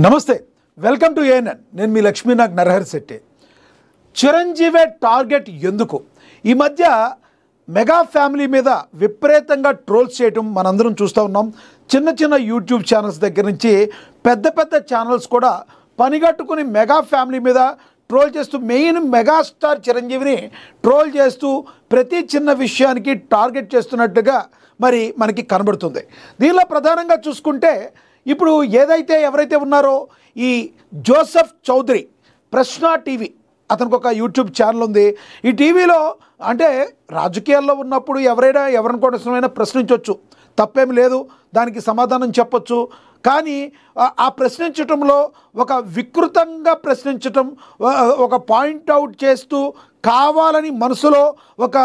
నమస్తే, welcome to ANN. నేను మీ Lakshminag Narahari Shetty. Chiranjeevi target ఎందుకు? ఈ మధ్య మెగా ఫ్యామిలీ మీద విపరీతంగా ట్రోల్స్ చేయటం మనందరం చూస్తూ ఉన్నాం. చిన్న చిన్న యూట్యూబ్ ఛానల్స్ దగ్గర నుంచి పెద్ద పెద్ద ఛానల్స్ కూడా పనిగట్టుకుని మెగా ఫ్యామిలీ మీద ట్రోల్ చేస్తూ, మెయిన్ మెగాస్టార్ చిరంజీవిని ట్రోల్ చేస్తూ ప్రతి చిన్న విషయానికి టార్గెట్ చేస్తున్నట్టుగా మరి మనకి కనబడుతుంది. దీనిలో ప్రధానంగా చూసుకుంటే ఇప్పుడు ఎవరైతే ఉన్నారో ఈ జోసెఫ్ చౌదరి ప్రశ్న టీవీ, అతనికి ఒక యూట్యూబ్ ఛానల్ ఉంది. ఈ టీవీలో అంటే రాజకీయాల్లో ఉన్నప్పుడు ఎవరిని కూడా ప్రశ్నించవచ్చు, తప్పేమి లేదు, దానికి సమాధానం చెప్పొచ్చు. కానీ ఆ ప్రశ్నించటంలో ఒక వికృతంగా ప్రశ్నించటం, ఒక పాయింట్అవుట్ చేస్తూ కావాలని మనసులో ఒక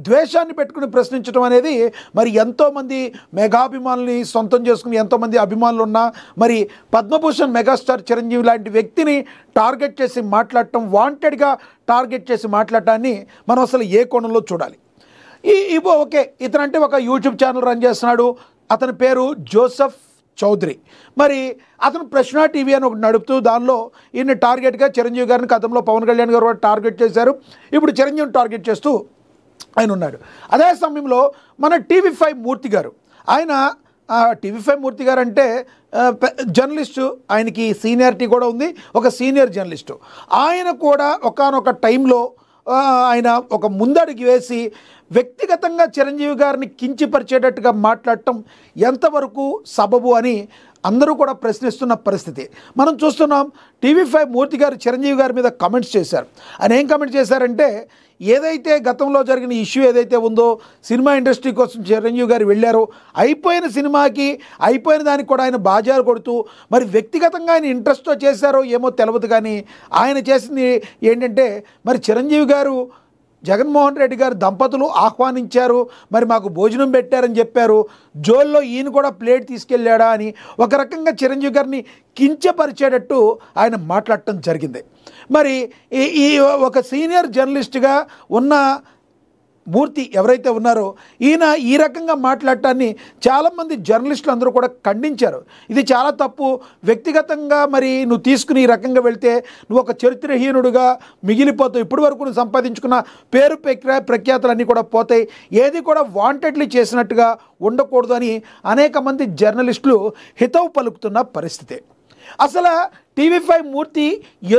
ద్వేషాన్ని పెట్టుకుని ప్రశ్నించడం అనేది మరి ఎంతోమంది మెగాభిమానుల్ని సొంతం చేసుకుని ఎంతోమంది అభిమానులు ఉన్నా మరి పద్మభూషణ్ మెగాస్టార్ చిరంజీవి లాంటి వ్యక్తిని టార్గెట్ చేసి మాట్లాడటం, వాంటెడ్గా టార్గెట్ చేసి మాట్లాడటాన్ని మనం అసలు ఏ కోణంలో చూడాలి? ఓకే, ఇతనంటే ఒక యూట్యూబ్ ఛానల్ రన్ చేస్తున్నాడు, అతని పేరు జోసెఫ్ చౌదరి. మరి అతను ప్రశ్న టీవీ అని ఒకటి నడుపుతూ దానిలో ఈయన టార్గెట్గా చిరంజీవి గారిని గతంలో పవన్ కళ్యాణ్ గారు కూడా టార్గెట్ చేశారు. ఇప్పుడు చిరంజీవిని టార్గెట్ చేస్తూ ఆయన ఉన్నాడు. అదే సమయంలో మన టీవీ5 మూర్తి గారు, ఆయన టీవీ5 మూర్తి గారు అంటే జర్నలిస్టు, ఆయనకి సీనియారిటీ కూడా ఉంది, ఒక సీనియర్ జర్నలిస్టు. ఆయన కూడా ఒకానొక టైంలో ఆయన ఒక ముందడుగు వేసి వ్యక్తిగతంగా చిరంజీవి గారిని కించపరిచేటట్టుగా మాట్లాడటం ఎంతవరకు సబబు అని అందరూ కూడా ప్రశ్నిస్తున్న పరిస్థితి మనం చూస్తున్నాం. టీవీ5 మూర్తి గారు చిరంజీవి గారి మీద కామెంట్స్ చేశారు. ఆయన ఏం కామెంట్ చేశారంటే, ఏదైతే గతంలో జరిగిన ఇష్యూ ఏదైతే ఉందో, సినిమా ఇండస్ట్రీ కోసం చిరంజీవి గారు వెళ్ళారో, అయిపోయిన సినిమాకి అయిపోయిన దానికి కూడా ఆయన బాజారు కొడుతూ మరి వ్యక్తిగతంగా ఆయన ఇంట్రెస్ట్తో చేశారో ఏమో తెలియదు, కానీ ఆయన చేసింది ఏంటంటే మరి చిరంజీవి గారు జగన్మోహన్ రెడ్డి గారు దంపతులు ఆహ్వానించారు, మరి మాకు భోజనం పెట్టారని చెప్పారు, జోల్లో ఈయన కూడా ప్లేట్ తీసుకెళ్ళాడా అని ఒక రకంగా చిరంజీవి గారిని కించపరిచేటట్టు ఆయన మాట్లాడటం జరిగింది. మరి ఈ ఒక సీనియర్ జర్నలిస్ట్గా ఉన్న మూర్తి ఎవరైతే ఉన్నారో ఈయన ఈ రకంగా మాట్లాడటాన్ని చాలామంది జర్నలిస్టులు అందరూ కూడా ఖండించారు. ఇది చాలా తప్పు, వ్యక్తిగతంగా మరి నువ్వు తీసుకుని ఈ రకంగా వెళ్తే నువ్వు ఒక చరిత్రహీనుడుగా మిగిలిపోతావు, ఇప్పటి వరకు నువ్వు సంపాదించుకున్న పేరు ప్రఖ్యాతులన్నీ కూడా పోతాయి, ఏది కూడా వాంటెడ్లీ చేసినట్టుగా ఉండకూడదు అని అనేక మంది జర్నలిస్టులు హితవు పలుకుతున్న పరిస్థితి. అసలు టీవీ5 మూర్తి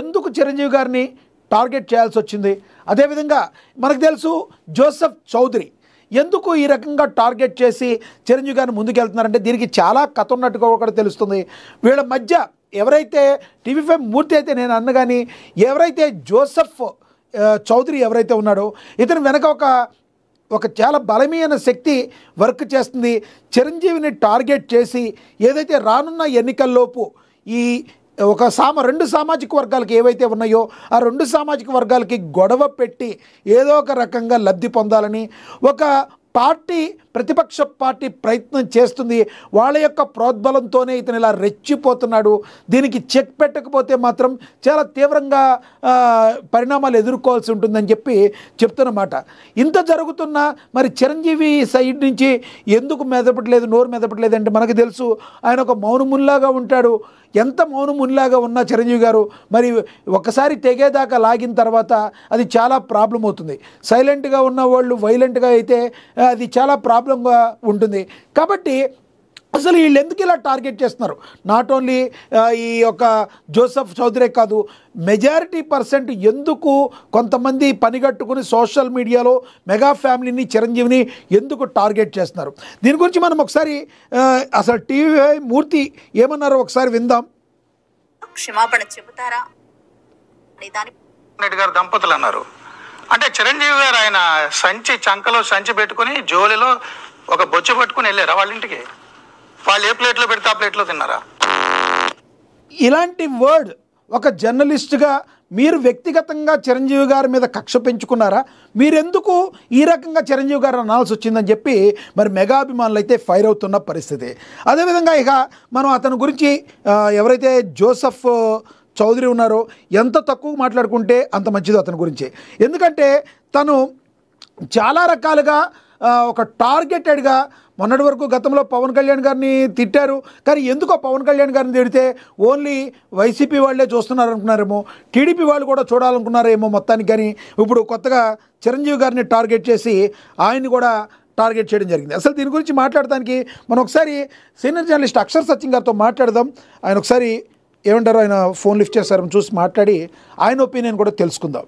ఎందుకు చిరంజీవి గారిని టార్గెట్ చేయాల్సి వచ్చింది? అదేవిధంగా మనకు తెలుసు జోసెఫ్ చౌదరి ఎందుకు ఈ రకంగా టార్గెట్ చేసి చిరంజీవి గారిని ముందుకెళ్తున్నారంటే దీనికి చాలా కథ ఉన్నట్టుగా కూడా తెలుస్తుంది. వీళ్ళ మధ్య ఎవరైతే టీవీ5 మూర్తి అయితే నేను అన్నగాని, ఎవరైతే జోసెఫ్ చౌదరి ఎవరైతే ఉన్నాడో ఇతను వెనక ఒక చాలా బలమైన శక్తి వర్క్ చేస్తుంది. చిరంజీవిని టార్గెట్ చేసి ఏదైతే రానున్న ఎన్నికల్లోపు ఈ రెండు సామాజిక వర్గాలకి ఏవైతే ఉన్నాయో ఆ రెండు సామాజిక వర్గాలకి గొడవ పెట్టి ఏదో ఒక రకంగా లబ్ధి పొందాలని ఒక పార్టీ, ప్రతిపక్ష పార్టీ ప్రయత్నం చేస్తుంది. వాళ్ళ యొక్క ప్రోద్బలంతోనే ఇతను ఇలా రెచ్చిపోతున్నాడు. దీనికి చెక్ పెట్టకపోతే మాత్రం చాలా తీవ్రంగా పరిణామాలు ఎదుర్కోవాల్సి ఉంటుందని చెప్తున్నమాట. ఇంత జరుగుతున్నా మరి చిరంజీవి సైడ్ నుంచి ఎందుకు మెదపట్లేదు, నోరు మెదపట్లేదు అంటే మనకు తెలుసు ఆయన ఒక మౌనముల్లాగా ఉంటాడు. ఎంత మౌనముల్లాగా ఉన్నా చిరంజీవి గారు మరి ఒకసారి తెగేదాకా లాగిన తర్వాత అది చాలా ప్రాబ్లం అవుతుంది. సైలెంట్గా ఉన్న వాళ్ళు వైలెంట్గా అయితే అది చాలా ప్రాబ్లంగా ఉంటుంది. కాబట్టి అసలు వీళ్ళు ఎందుకు ఇలా టార్గెట్ చేస్తున్నారు? నాట్ ఓన్లీ ఈ యొక్క జోసెఫ్ చౌదరే కాదు, మెజారిటీ% ఎందుకు కొంతమంది పనిగట్టుకుని సోషల్ మీడియాలో మెగా ఫ్యామిలీని, చిరంజీవిని ఎందుకు టార్గెట్ చేస్తున్నారు? దీని గురించి మనం ఒకసారి అసలు టీవీ5 మూర్తి ఏమన్నారో ఒకసారి విందాం. క్షమాపణ చెబుతారా రెడ్డి గారు దంపతులు అన్నారు అంటే చిరంజీవి గారు ఆయన చంకలో సంచి పెట్టుకుని జోలిలో ఒక బొచ్చు పట్టుకుని వెళ్ళారా వాళ్ళ ఇంటికి? వాళ్ళు ఏ ప్లేట్లో పెడితే ఆ ప్లేట్లో తిన్నారా? ఇలాంటి వర్డ్ ఒక జర్నలిస్ట్గా మీరు వ్యక్తిగతంగా చిరంజీవి గారి మీద కక్ష పెంచుకున్నారా? మీరెందుకు ఈ రకంగా చిరంజీవి గారు అనాల్సి వచ్చిందని చెప్పి మరి మెగాభిమానులు అయితే ఫైర్ అవుతున్న పరిస్థితి. అదేవిధంగా ఇక మనం అతని గురించి ఎవరైతే జోసెఫ్ చౌదరి ఉన్నారో ఎంత తక్కువ మాట్లాడుకుంటే అంత మంచిది అతని గురించి. ఎందుకంటే తను చాలా రకాలుగా ఒక టార్గెటెడ్గా మొన్నటి వరకు గతంలో పవన్ కళ్యాణ్ గారిని తిట్టారు. కానీ ఎందుకో పవన్ కళ్యాణ్ గారిని తిడితే ఓన్లీ వైసీపీ వాళ్ళే చూస్తున్నారు అనుకున్నారేమో, టీడీపీ వాళ్ళు కూడా చూడాలనుకున్నారేమో మొత్తానికి. కానీ ఇప్పుడు కొత్తగా చిరంజీవి గారిని టార్గెట్ చేసి ఆయన్ని కూడా టార్గెట్ చేయడం జరిగింది. అసలు దీని గురించి మాట్లాడడానికి మనం ఒకసారి సీనియర్ జర్నలిస్ట్ అక్షర్ సచిన్ గారితో మాట్లాడదాం. ఆయన ఒకసారి ఏమంటారు, ఆయన ఫోన్ లిఫ్ట్ చేస్తారని చూసి మాట్లాడి ఆయన ఒపీనియన్ కూడా తెలుసుకుందాం.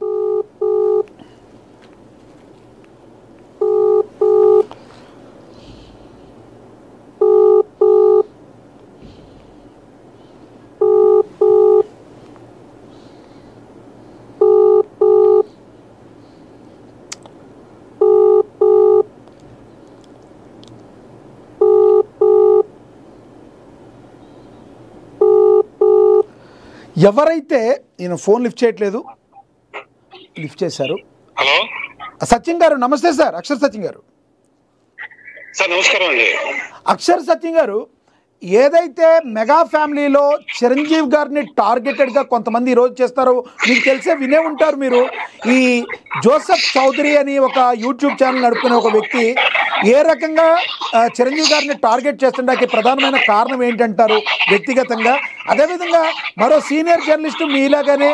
ఎవరైతే ఈయన ఫోన్ లిఫ్ట్ చేయట్లేదు, లిఫ్ట్ చేశారు. హలో సచిన్ గారు నమస్తే సార్. అక్షర్ సచిన్ గారు సార్ నమస్కారం అండి. అక్షర్ సచిన్ గారు, ఏదైతే మెగా ఫ్యామిలీలో చిరంజీవి గారిని టార్గెటెడ్గా కొంతమంది ఈరోజు చేస్తారో మీకు తెలిసే వినే ఉంటారు మీరు. ఈ జోసెఫ్ చౌదరి అని ఒక యూట్యూబ్ ఛానల్ నడుపుకునే ఒక వ్యక్తి ఏ రకంగా చిరంజీవి గారిని టార్గెట్ చేస్తుండడానికి ప్రధానమైన కారణం ఏంటంటారు వ్యక్తిగతంగా? అదేవిధంగా మరో సీనియర్ జర్నలిస్టు మీలాగానే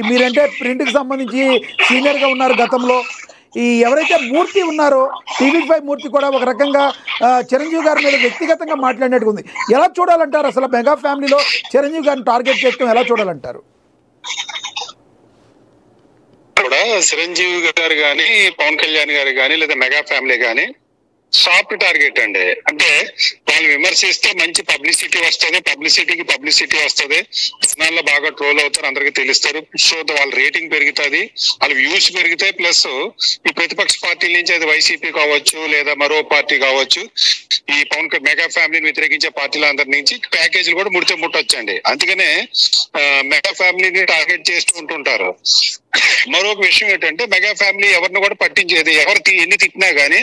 మీరంటే ప్రింట్కి సంబంధించి సీనియర్గా ఉన్నారు గతంలో. ఈ ఎవరైతే మూర్తి ఉన్నారో టీవీ5 మూర్తి కూడా ఒక రకంగా చిరంజీవి గారి మీద వ్యక్తిగతంగా మాట్లాడినట్టుగా ఉంది. ఎలా చూడాలంటారు అసలు మెగా ఫ్యామిలీలో చిరంజీవి గారిని టార్గెట్ చేయడం ఎలా చూడాలంటారు? కూడా చిరంజీవి గారు కానీ పవన్ కళ్యాణ్ గారు కానీ లేదా మెగా ఫ్యామిలీ కానీ సాఫ్ట్ టార్గెట్ అండి. అంటే వాళ్ళు విమర్శిస్తే మంచి పబ్లిసిటీ వస్తుంది, పబ్లిసిటీ వస్తుంది, జనాల్లో బాగా ట్రోల్ అవుతారు, అందరికి తెలుస్తారు. సో వాళ్ళ రేటింగ్ పెరుగుతుంది, వాళ్ళ వ్యూస్ పెరుగుతాయి. ప్లస్ ఈ ప్రతిపక్ష పార్టీల నుంచి అది వైసీపీ కావచ్చు లేదా మరో పార్టీ కావచ్చు, ఈ మెగా ఫ్యామిలీని వ్యతిరేకించే పార్టీల అందరి నుంచి ప్యాకేజీలు కూడా ముట్టొచ్చండి. అందుకనే మెగా ఫ్యామిలీని టార్గెట్ చేస్తూ ఉంటుంటారు. మరొక విషయం ఏంటంటే మెగా ఫ్యామిలీ ఎవరిని కూడా పట్టించేది, ఎన్ని తిట్టినా గానీ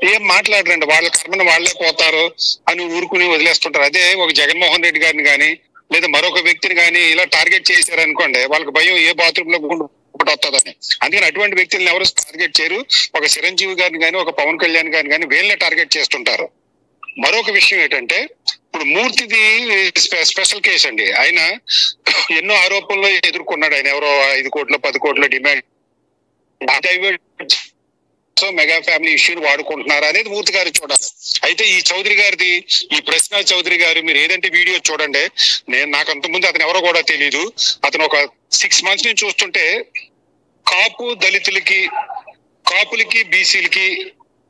ఏం మాట్లాడరండి, వాళ్ళ కర్మను వాళ్లే పోతారు అని ఊరుకుని వదిలేస్తుంటారు. అదే ఒక జగన్మోహన్ రెడ్డి గారిని కానీ లేదా మరొక వ్యక్తిని కానీ ఇలా టార్గెట్ చేశారనుకోండి, వాళ్ళకి భయం ఏ బాత్రూమ్ లో ఒకటి వస్తుందని. అందుకని అటువంటి వ్యక్తులను ఎవరు టార్గెట్ చేయరు. ఒక చిరంజీవి గారిని కానీ ఒక పవన్ కళ్యాణ్ గారిని కానీ వీళ్ళనే టార్గెట్ చేస్తుంటారు. మరొక విషయం ఏంటంటే ఇప్పుడు మూర్తిది స్పెషల్ కేసు అండి. ఆయన ఎన్నో ఆరోపణలు ఎదుర్కొన్నాడు. ఆయన ఎవరో 5 కోట్లు 10 కోట్ల డిమాండ్ మెగా ఫ్యామిలీ ఇష్యూని వాడుకుంటున్నారు అనేది మూర్తి గారు చూడాలి. అయితే ఈ చౌదరి గారిది, ఈ ప్రశ్న చౌదరి గారు మీరు ఏదంటే వీడియో చూడండి. నాకు అంతకుముందు అతను ఎవరో కూడా తెలియదు. అతను ఒక 6 months నుంచి చూస్తుంటే కాపు దళితులకి, కాపులకి, బీసీలకి,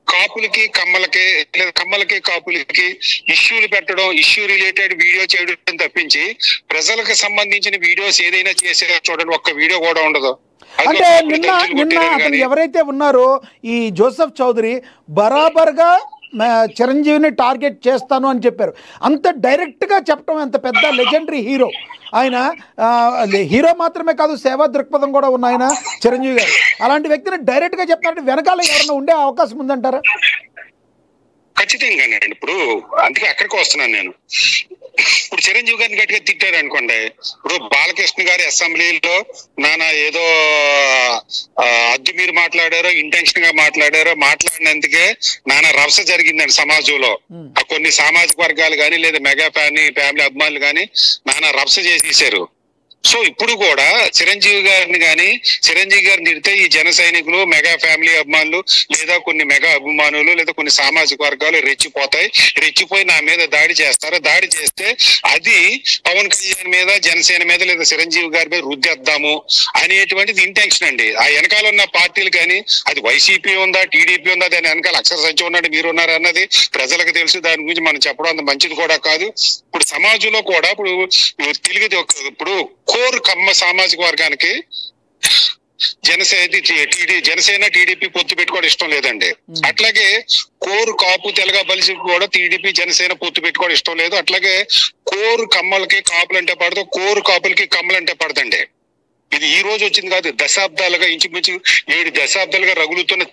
కాపులకి కమ్మలకి లేదా కమ్మలకి కాపులకి ఇష్యూలు పెట్టడం, ఇష్యూ రిలేటెడ్ వీడియో చేయడం తప్పించి ప్రజలకు సంబంధించిన వీడియోస్ ఏదైనా చేసే చూడండి, ఒక్క వీడియో కూడా ఉండదు. అంటే నిన్న అతను ఎవరైతే ఉన్నారో ఈ జోసెఫ్ చౌదరి బరాబర్గా చిరంజీవిని టార్గెట్ చేస్తాను అని చెప్పారు. అంత డైరెక్ట్గా చెప్పడం, అంత పెద్ద లెజెండరీ హీరో ఆయన. హీరో మాత్రమే కాదు, సేవా దృక్పథం కూడా ఉన్న ఆయన చిరంజీవి గారు. అలాంటి వ్యక్తిని డైరెక్ట్గా చెప్తారంటే వెనకాల ఎవరైనా ఉండే అవకాశం ఉందంటారా? ఖచ్చితంగానండి. ఇప్పుడు అందుకే అక్కడికి వస్తున్నాను నేను. ఇప్పుడు చిరంజీవి గారిని గట్టిగా తిట్టారు అనుకోండి, ఇప్పుడు బాలకృష్ణ గారి అసెంబ్లీలో నానా ఏదో అద్దు మీరు మాట్లాడారో, ఇంటెన్షన్ గా మాట్లాడినందుకే నానా రభస జరిగిందండి సమాజంలో. కొన్ని సామాజిక వర్గాలు కానీ లేదా మెగా ఫ్యామిలీ అభిమానులు కానీ నానా రభస చేసేసారు. సో ఇప్పుడు కూడా చిరంజీవి గారిని తిడితే ఈ జన సైనికులు, మెగా ఫ్యామిలీ అభిమానులు లేదా కొన్ని మెగా అభిమానులు లేదా కొన్ని సామాజిక వర్గాలు రెచ్చిపోయి నా మీద దాడి చేస్తారు. దాడి చేస్తే అది పవన్ కళ్యాణ్ మీద, జనసేన మీద లేదా చిరంజీవి గారి మీద రుద్దేద్దాము అనేటువంటిది ఇంటెన్షన్ అండి. ఆ వెనకాల ఉన్న పార్టీలు కానీ అది వైసీపీ ఉందా, టీడీపీ ఉందా, దాని వెనకాల అక్షర సత్యం ఉన్నాడు, మీరు ఉన్నారు అన్నది ప్రజలకు తెలుసు. దాని గురించి మనం చెప్పడం అంత మంచిది కూడా కాదు. ఇప్పుడు సమాజంలో కూడా ఇప్పుడు కోర్ కమ్మ సామాజిక వర్గానికి జనసేన టీడీపీ పొత్తు పెట్టుకోవడం ఇష్టం లేదండి. అట్లాగే కోరు కాపు తెలగ బలిసి కూడా టీడీపీ జనసేన పొత్తు పెట్టుకోవడం ఇష్టం లేదు. అట్లాగే కోరు కమ్మలకి కాపులు అంటే పడదు, కోరు కాపులకి కమ్మలు అంటే పడదండి. ఇది ఈ రోజు వచ్చింది కాదు, దశాబ్దాలుగా ఇంచుమించు 7 దశాబ్దాలుగా రగులుతున్న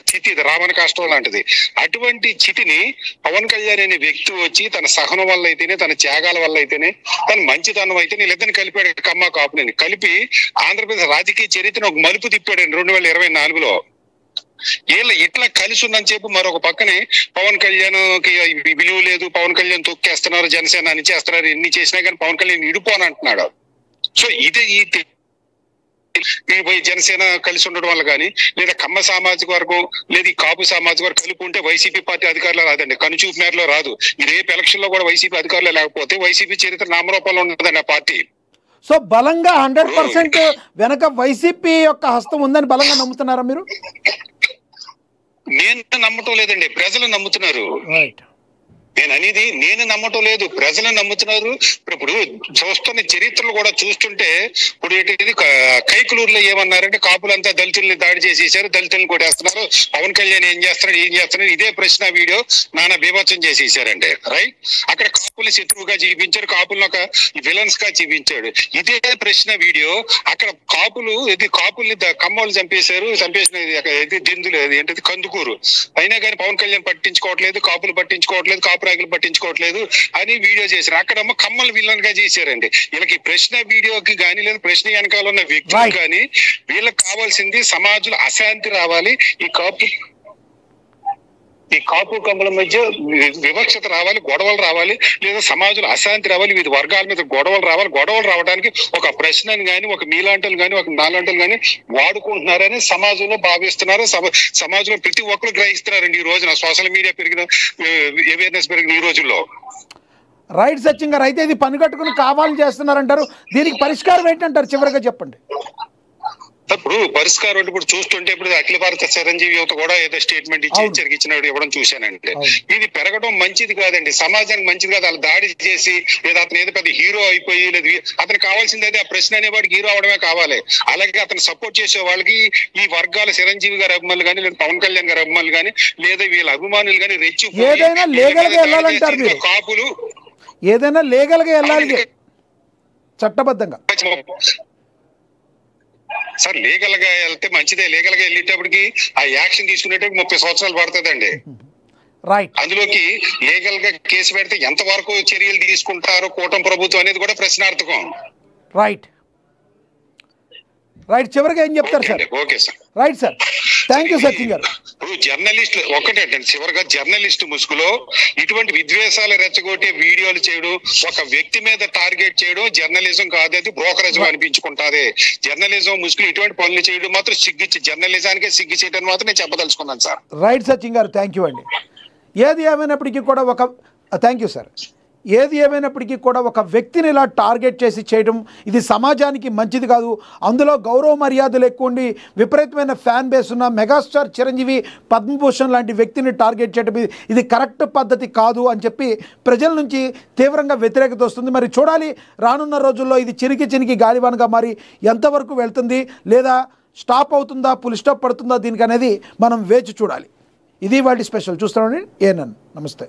చితి, రావణ కాష్టం లాంటిది. అటువంటి చితిని పవన్ కళ్యాణ్ అనే వ్యక్తి వచ్చి తన సహనం వల్ల అయితేనే, తన త్యాగాల వల్ల అయితేనే, తన మంచితనం అయితే వీళ్ళిద్దరిని కలిపాడు. కమ్మ కాపులని కలిపి ఆంధ్రప్రదేశ్ రాజకీయ చరిత్రను ఒక మలుపు తిప్పాడు 2024లో. వీళ్ళ ఇట్లా కలిసి ఉందని చెప్పి మరొక పక్కనే పవన్ కళ్యాణ్ కి విలువ లేదు, పవన్ కళ్యాణ్ తొక్కేస్తున్నారు, జనసేన అని చేస్తున్నారు, ఎన్ని చేసినా కానీ పవన్ కళ్యాణ్ ఇడిపోను అంటున్నాడు. సో ఇదే ఈ జనసేన కలిసి ఉండడం వల్ల కానీ, లేదా కమ్మ సామాజిక వర్గం లేదా ఈ కాపు సామాజిక వర్గం కలిపి ఉంటే వైసీపీ పార్టీ అధికారులు రాదండి, కనుచూపు మేరలో రాదు. రేపు ఎలక్షన్ లో కూడా వైసీపీ అధికారులు లేకపోతే వైసీపీ చరిత్ర నామరూపంలో ఉండదండి ఆ పార్టీ. సో బలంగా 100% వెనక వైసీపీ యొక్క హస్తం ఉందని బలంగా నమ్ముతున్నారా మీరు? నేను నమ్మటం లేదండి, ప్రజలు నమ్ముతున్నారు. నేను నమ్మటం లేదు, ప్రజలు నమ్ముతున్నారు. ఇప్పుడు చూస్తున్న చరిత్రలు కూడా చూస్తుంటే ఇప్పుడు ఏంటి కైకులూరులో ఏమన్నారంటే కాపులంతా దళితుల్ని దాడి చేసేసారు, దళితుల్ని కొట్టేస్తున్నారు, పవన్ కళ్యాణ్ ఏం చేస్తున్నారు ఇదే ప్రశ్న వీడియో నానా బీభత్సం చేసేసారండి. రైట్, అక్కడ కాపుల్ని శత్రువుగా చూపించారు, కాపులను ఒక విలన్స్ గా చూపించాడు. ఇదే ప్రశ్న వీడియో అక్కడ కాపుల్ని కమ్మోళ్ళు చంపేసిన దిందులు ఏంటది కందుకూరు, అయినా కానీ పవన్ కళ్యాణ్ పట్టించుకోవట్లేదు, కాపులు పట్టించుకోవట్లేదు, కాపు రాగులు పట్టించుకోవట్లేదు అని వీడియో చేశారు. అక్కడేమో కమ్మలు విలన్ గా చేశారండి. వీళ్ళకి ప్రశ్న వీడియోకి కానీ లేదా ప్రశ్న వెనకాల ఉన్న వ్యక్తులు కానీ వీళ్ళకి కావాల్సింది సమాజంలో అశాంతి రావాలి, ఈ కాపు కమ్మల మధ్య వివక్షత రావాలి, గొడవలు రావాలి, లేదా సమాజంలో అశాంతి రావాలి, వీరి వర్గాల మీద గొడవలు రావాలి. గొడవలు రావడానికి ఒక ప్రశ్నను కానీ ఒక మీలాంటలు కానీ ఒక నాలాంటలు కానీ వాడుకుంటున్నారని సమాజంలో భావిస్తున్నారు. సమాజంలో ప్రతి ఒక్కరు గ్రహిస్తున్నారండి ఈ రోజున, సోషల్ మీడియా పెరిగిన అవేర్నెస్ పెరిగిన ఈ రోజుల్లో. రైట్ సచిన్ గారు, అయితే ఇది పని కట్టుకుని కావాలని చేస్తున్నారంటారు, దీనికి పరిష్కారం ఏంటంటారు చివరిగా చెప్పండి? ఇప్పుడు పరిష్కారం ఇప్పుడు చూస్తుంటే ఇప్పుడు అఖిల భారత చిరంజీవి యువత కూడా ఏదో స్టేట్మెంట్ ఇచ్చినట్టు ఇవ్వడం చూశానంటే ఇది పెరగడం మంచిది కాదండి, సమాజానికి మంచిది కాదు. వాళ్ళు దాడి చేసి లేదా అతను ఏదో పెద్ద హీరో అయిపోయి లేదా అతను కావాల్సింది అయితే ఆ ప్రశ్న అనేవాడికి హీరో అవడమే కావాలి. అలాగే అతను సపోర్ట్ చేసే వాళ్ళకి ఈ వర్గాల చిరంజీవి గారి అభిమానులు కానీ లేదా పవన్ కళ్యాణ్ గారి అభిమానులు కానీ లేదా వీళ్ళ అభిమానులు కానీ రెచ్చిపోయి కాపులు ఏదైనా లీగల్ గా వెళ్ళాలి చట్టబద్ధంగా. సార్ లీగల్ గా వెళ్తే మంచిదే, లీగల్ గా వెళ్ళేటప్పటికి ఆ యాక్షన్ తీసుకునేటప్పుడు 30 సంవత్సరాలు పడుతుందండి. రైట్, అందులోకి లీగల్ గా కేసు పెడితే ఎంత వరకు చర్యలు తీసుకుంటారో కూటమి ప్రభుత్వం అనేది కూడా ప్రశ్నార్థకం. రైట్ రైట్, చివరిగా ఏం చెప్తారు sir? Okay sir, right sir, thank you Sachin గారు. ఇప్పుడు జర్నలిస్ట్ ఒకటేంటండి, చివరిగా జర్నలిస్ట్ ముసుగులో ఇటువంటి విద్వేషాలు రెచ్చగొట్టే వీడియోలు చేయడం, ఒక వ్యక్తి మీద టార్గెట్ చేయడం జర్నలిజం కాదు, అది బ్రోకరేజ్ అనిపించుకుంటాది. జర్నలిజం ముసుగులు ఇటువంటి పనులు చేయడం మాత్రం సిగ్గిచ్చి జర్నలిజానికే సిగ్గు చేయడం మాత్రం నేను చెప్పదలుచుకున్నాను సార్. రైట్ సచిన్ గారు, థ్యాంక్ యూ అండి. ఏది ఏమైనప్పటికీ కూడా థ్యాంక్ యూ సార్. ఏది ఏమైనప్పటికీ కూడా ఒక వ్యక్తిని ఇలా టార్గెట్ చేసి చేయడం ఇది సమాజానికి మంచిది కాదు. అందులో గౌరవ మర్యాదలు ఎక్కువ ఉండి విపరీతమైన ఫ్యాన్ బేస్ ఉన్న మెగాస్టార్ చిరంజీవి, పద్మభూషణ్ లాంటి వ్యక్తిని టార్గెట్ చేయడం ఇది కరెక్ట్ పద్ధతి కాదు అని చెప్పి ప్రజల నుంచి తీవ్రంగా వ్యతిరేకత వస్తుంది. మరి చూడాలి రానున్న రోజుల్లో ఇది చినికి గాలివానగా మారి ఎంతవరకు వెళ్తుంది, లేదా స్టాప్ అవుతుందా, ఫుల్ స్టాప్ పడుతుందా దీనికి అనేది మనం వేచి చూడాలి. ఇది వాటి స్పెషల్. చూస్తున్నాండి ఏఎన్ఎన్. నమస్తే.